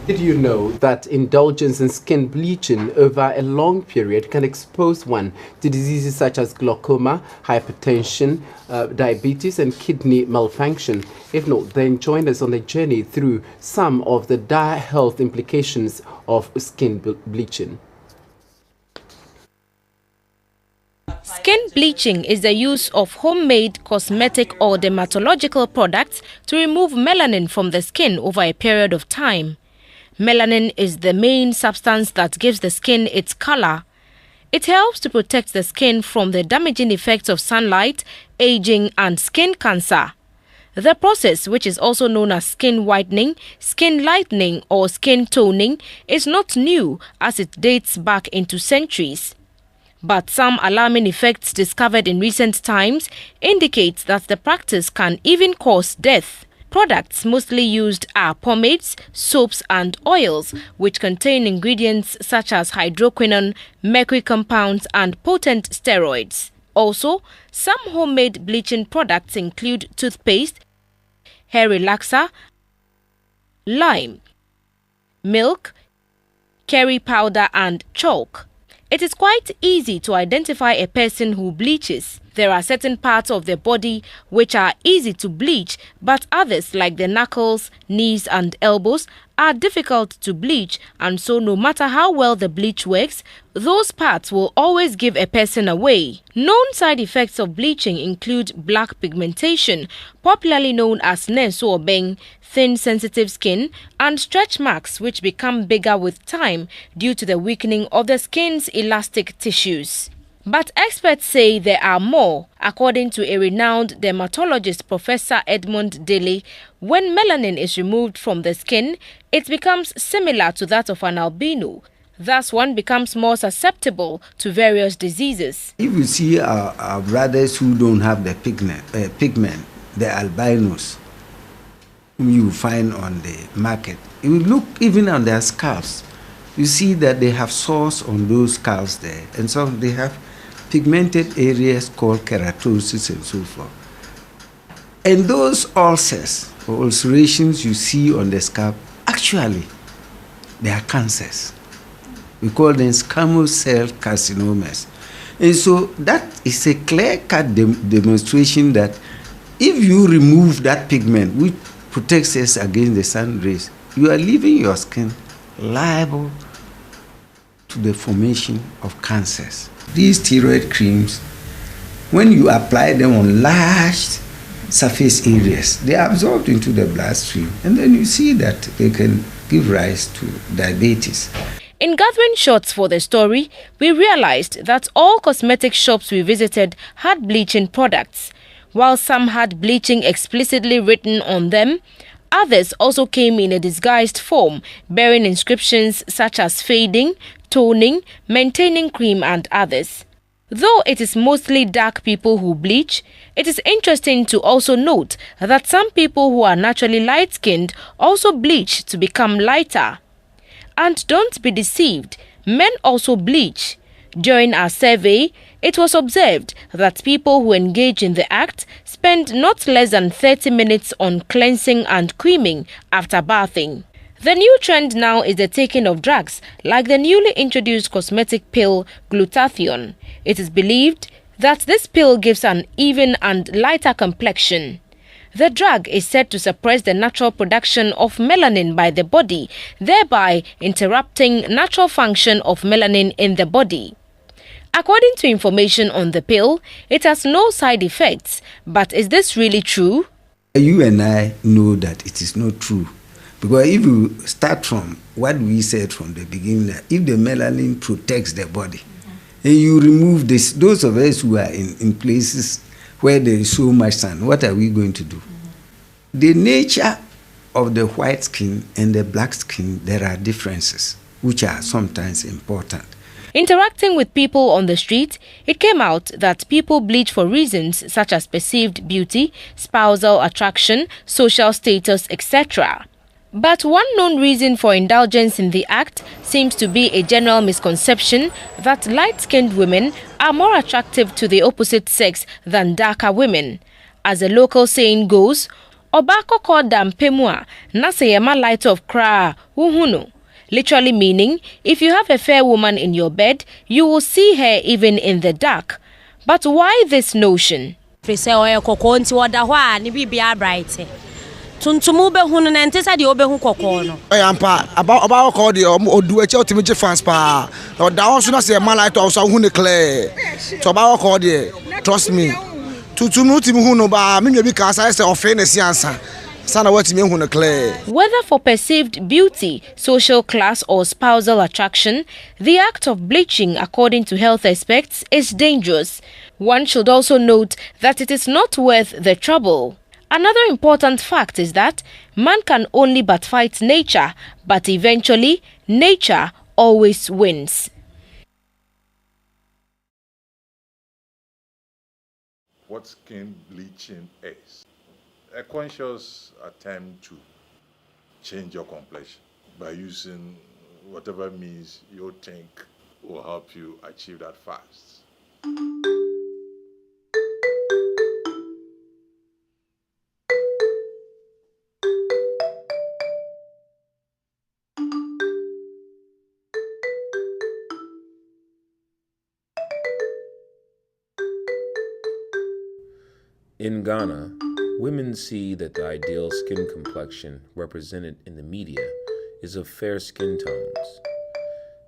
Did you know that indulgence in skin bleaching over a long period can expose one to diseases such as glaucoma, hypertension, diabetes, and kidney malfunction? If not, then join us on a journey through some of the dire health implications of skin bleaching. Skin bleaching is the use of homemade cosmetic or dermatological products to remove melanin from the skin over a period of time. Melanin is the main substance that gives the skin its color. It helps to protect the skin from the damaging effects of sunlight, aging, and skin cancer. The process, which is also known as skin whitening, skin lightening, or skin toning, is not new as it dates back into centuries. But some alarming effects discovered in recent times indicate that the practice can even cause death. Products mostly used are pomades, soaps and oils, which contain ingredients such as hydroquinone, mercury compounds and potent steroids. Also, some homemade bleaching products include toothpaste, hair relaxer, lime, milk, curry powder and chalk. It is quite easy to identify a person who bleaches. There are certain parts of the body which are easy to bleach, but others like the knuckles, knees and elbows are difficult to bleach, and so no matter how well the bleach works, those parts will always give a person away. Known side effects of bleaching include black pigmentation, popularly known as nesuobeng, thin sensitive skin, and stretch marks which become bigger with time due to the weakening of the skin's elastic tissues. But experts say there are more. According to a renowned dermatologist, Professor Edmund Daly, when melanin is removed from the skin, it becomes similar to that of an albino. Thus, one becomes more susceptible to various diseases. If you see our brothers who don't have the pigment, the albinos, whom you find on the market, you look even on their scalps, you see that they have sores on those scalps there, and so they have pigmented areas called keratosis and so forth. And those ulcers or ulcerations you see on the scalp, actually, they are cancers. We call them squamous cell carcinomas. And so that is a clear-cut demonstration that if you remove that pigment, which protects us against the sun rays, you are leaving your skin liable to the formation of cancers. These steroid creams, when you apply them on large surface areas, they are absorbed into the bloodstream, and then you see that they can give rise to diabetes. In gathering shots for the story, we realized that all cosmetic shops we visited had bleaching products. While some had bleaching explicitly written on them, others also came in a disguised form, bearing inscriptions such as fading, toning, maintaining cream and others. Though it is mostly dark people who bleach, it is interesting to also note that some people who are naturally light-skinned also bleach to become lighter. And don't be deceived, men also bleach. During our survey, it was observed that people who engage in the act spend not less than 30 minutes on cleansing and creaming after bathing. The new trend now is the taking of drugs, like the newly introduced cosmetic pill glutathione. It is believed that this pill gives an even and lighter complexion. The drug is said to suppress the natural production of melanin by the body, thereby interrupting natural function of melanin in the body. According to information on the pill, it has no side effects. But is this really true? You and I know that it is not true. Because if you start from what we said from the beginning, that if the melanin protects the body, and you remove this, those of us who are in places where there is so much sun, what are we going to do? The nature of the white skin and the black skin, there are differences, which are sometimes important. Interacting with people on the street, it came out that people bleach for reasons such as perceived beauty, spousal attraction, social status, etc. But one known reason for indulgence in the act seems to be a general misconception that light-skinned women are more attractive to the opposite sex than darker women. As a local saying goes, Obako called Dampemua, Nasayama light of kra, Wuhunu. Literally meaning, if you have a fair woman in your bed, you will see her even in the dark. But why this notion? Tuntumu be hunu na ntesa de obehu kokko no ampa about call the odu eche otimi fans pa o da won so na say man light also hu ne clear so about call the trust me tuntumu timi hu no ba me bi ka say offense ansa sana watimi hu ne clear. Whether for perceived beauty, social class or spousal attraction, the act of bleaching, according to health experts, is dangerous. One should also note that it is not worth the trouble. Another important fact is that man can only but fight nature, but eventually nature always wins. What skin bleaching is a conscious attempt to change your complexion by using whatever means you think will help you achieve that fast. In Ghana, women see that the ideal skin complexion represented in the media is of fair skin tones.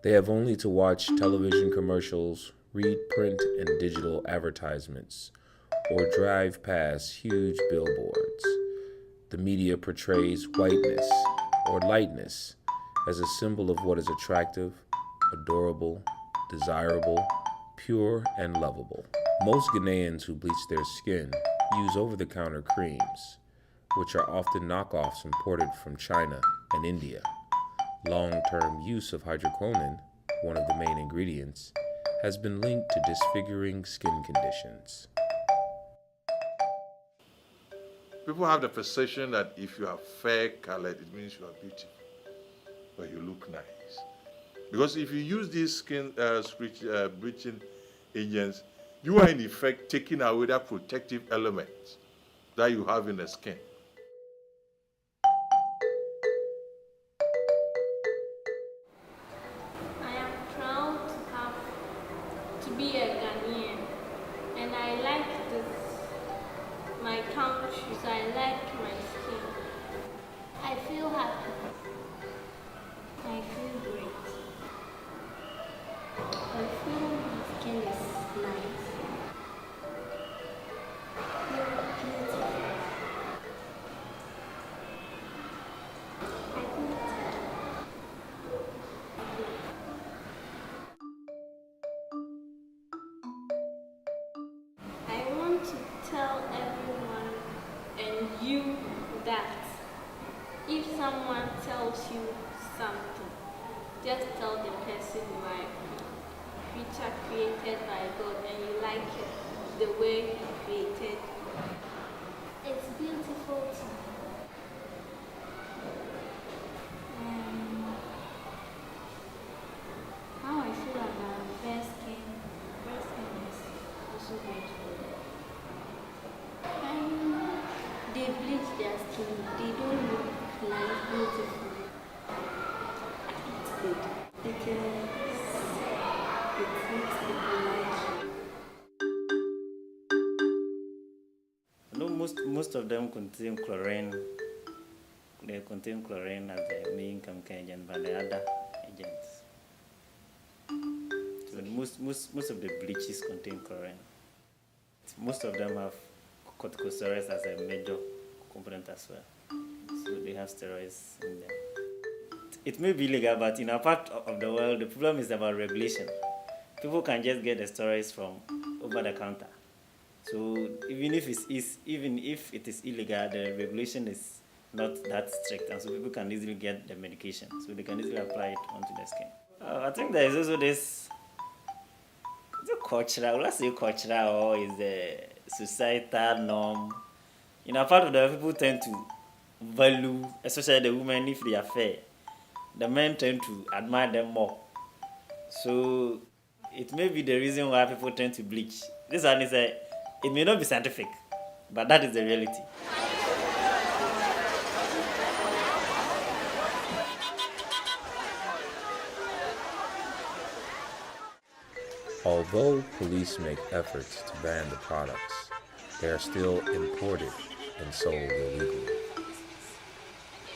They have only to watch television commercials, read print and digital advertisements, or drive past huge billboards. The media portrays whiteness or lightness as a symbol of what is attractive, adorable, desirable, pure, and lovable. Most Ghanaians who bleach their skin use over-the-counter creams, which are often knockoffs imported from China and India. Long-term use of hydroquinone, one of the main ingredients, has been linked to disfiguring skin conditions. People have the perception that if you are fair-colored, it means you are beautiful, but you look nice. Because if you use these skin bleaching agents, you are in effect taking away that protective element that you have in the skin. I am proud to be a Ghanaian, and I like my country, so I like my skin. I feel happy. I feel great. I feel my skin is nice. I want to tell everyone and you that if someone tells you something, just tell the person you are a creature created by God and you like it the way He created. It's beautiful to me. How I feel about fair skin is also beautiful. They bleach their skin, they don't look like beautiful. It's good because it makes people like you. No, most of them contain chlorine. They contain chlorine as the main chemical agent, but the other agents. So most of the bleaches contain chlorine. Most of them have corticosteroids as a major component as well. So they have steroids in them. It may be illegal, but in a part of the world, the problem is about regulation. People can just get the steroids from over the counter. So even if it is illegal, the regulation is not that strict, and so people can easily get the medication. So they can easily apply it onto the skin. I think there is also this. Is it cultural? Let's say cultural, or is the societal norm? In a part of the world, people tend to value, especially the women, if they are fair. The men tend to admire them more. So it may be the reason why people tend to bleach. This one is it may not be scientific, but that is the reality. Although police make efforts to ban the products, they are still imported and sold illegally.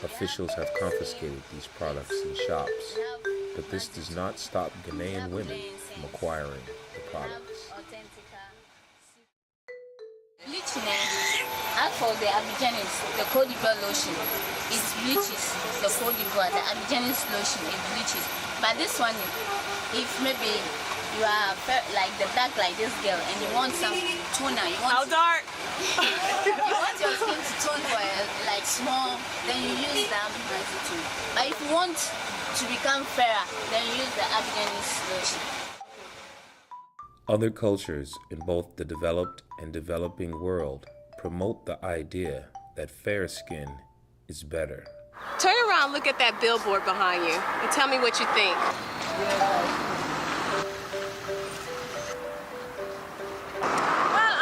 Officials have confiscated these products in shops, but this does not stop Ghanaian women from acquiring the products. Bleaching, as for the Abidjanis, the Cote d'Ivoire lotion, it bleaches. The Cote d'Ivoire, the Abidjanis lotion, it bleaches. But this one, if maybe you are like the dark like this girl and you want some toner, you want how dark? You want your skin to tone for like small, then you use the Abidjanis too. But if you want to become fairer, then you use the Abidjanis lotion. Other cultures in both the developed and developing world promote the idea that fair skin is better. Turn around, look at that billboard behind you, and tell me what you think. Well,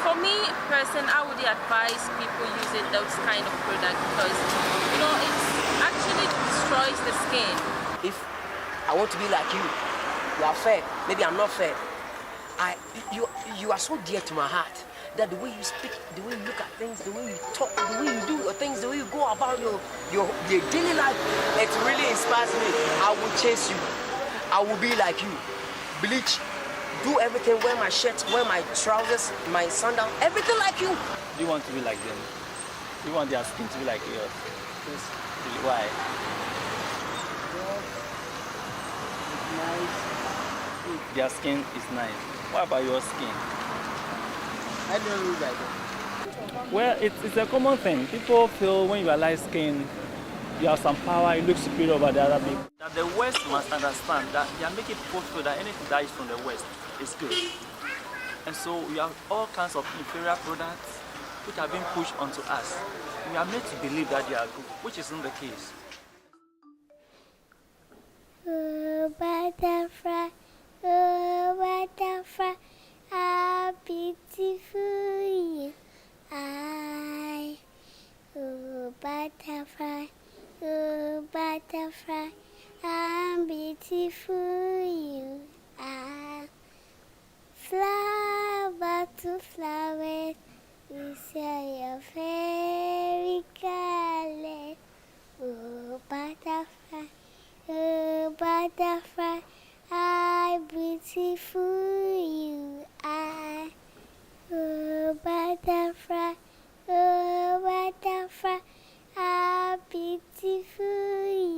for me, person, I would advise people using those kind of products because, you know, it actually destroys the skin. If I want to be like you are fair, maybe I'm not fair. You are so dear to my heart that the way you speak, the way you look at things, the way you talk, the way you do your things, the way you go about your daily life, it really inspires me. I will chase you. I will be like you. Bleach, do everything, wear my shirt, wear my trousers, my sandal, everything like you. Do you want to be like them? Do you want their skin to be like yours? Yes. Why? Nice. Their skin is nice. What about your skin? I don't look like that. Well, it's a common thing. People feel when you are light skinned, you have some power, you look superior over the other people. That the West must understand that they are making people feel that anything that is from the West is good. And so we have all kinds of inferior products which are being pushed onto us. We are made to believe that they are good, which isn't the case. Oh, butterfly, how beautiful you are. Oh, butterfly, how beautiful you are. Flower to flowers, we share your fairy color. Oh, butterfly, how beautiful you are. Oh, butterfly, how beautiful you are.